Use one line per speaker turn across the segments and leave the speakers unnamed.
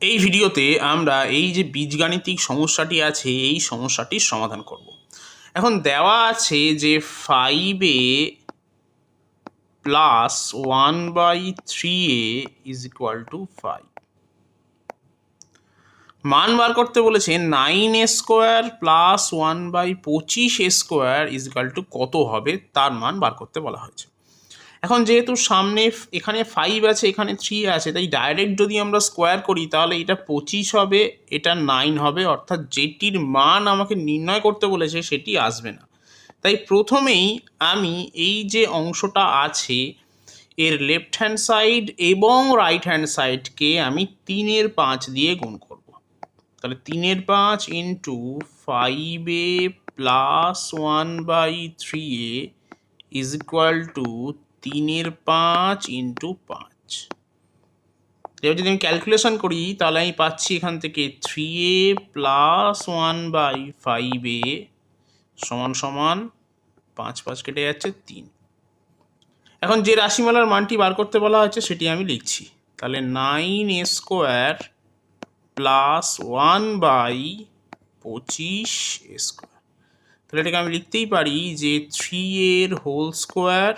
এই ভিডিওতে আমরা এই যে বীজগাণিতিক সমস্যাটি আছে এই সমস্যাটির সমাধান করব। এখন দেওয়া আছে যে 5a plus 1/3a is equal to 5। মান বার করতে বলেছে 9a square plus 1/25a square is equal to কত হবে তার মান বার করতে বলা হয়েছে। এখন যেহেতু সামনে এখানে 5 আছে এখানে 3 আছে, তাই ডাইরেক্ট যদি আমরা স্কোয়ার করি তাহলে এটা 25 হবে, এটা 9 হবে, অর্থাৎ যেটির মান আমাকে নির্ণয় করতে বলেছে সেটি আসবে না। তাই প্রথমেই আমি এই যে অংশটা আছে এর লেফট হ্যান্ড সাইড এবং রাইট হ্যান্ড সাইডকে আমি 3/5 দিয়ে গুণ করব। তাহলে 3/5 into 5a plus 1/3a is equal to 3/5 into 5। এবার যদি আমি ক্যালকুলেশন করি তাহলে আমি পাচ্ছি এখান থেকে 3a প্লাস 1/5a সমান সমান 5 কেটে যাচ্ছে 3। এখন যে রাশিমালার মানটি বার করতে বলা হয়েছে সেটি আমি লিখছি। তাহলে 9a square plus 1/25a square. তাহলে এটাকে আমি লিখতেই পারি যে 3a এর হোল স্কোয়ার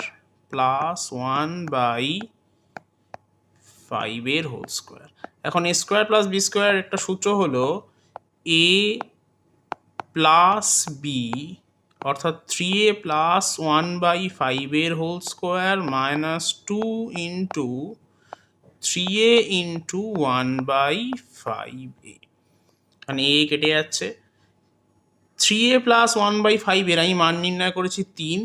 প্লাস 1/5 এর হোল স্কোয়ার। এখন এ স্কোয়ার প্লাস বি স্কোয়ার একটা সূত্র হলো এ প্লাস বি, অর্থাৎ 3a প্লাস 1/5 এর whole square minus 2 into 3a into 1/5a। মানে এ কেটে যাচ্ছে। 3a প্লাস 1/5 এর আমি মান নির্ণয় করেছি 3,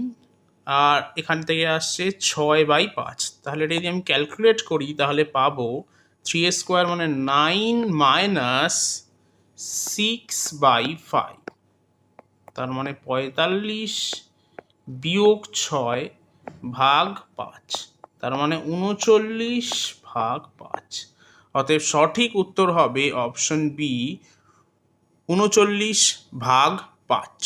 আর এখান থেকে আসছে 6/5। তাহলে এটা যদি আমি ক্যালকুলেট করি তাহলে পাবো 3a স্কোয়ার মানে 9 মাইনাস 6/5, তার মানে 45 বিয়োগ 6 ভাগ 5, তার মানে 39/5। অতএব সঠিক উত্তর হবে অপশন বি, 39/5।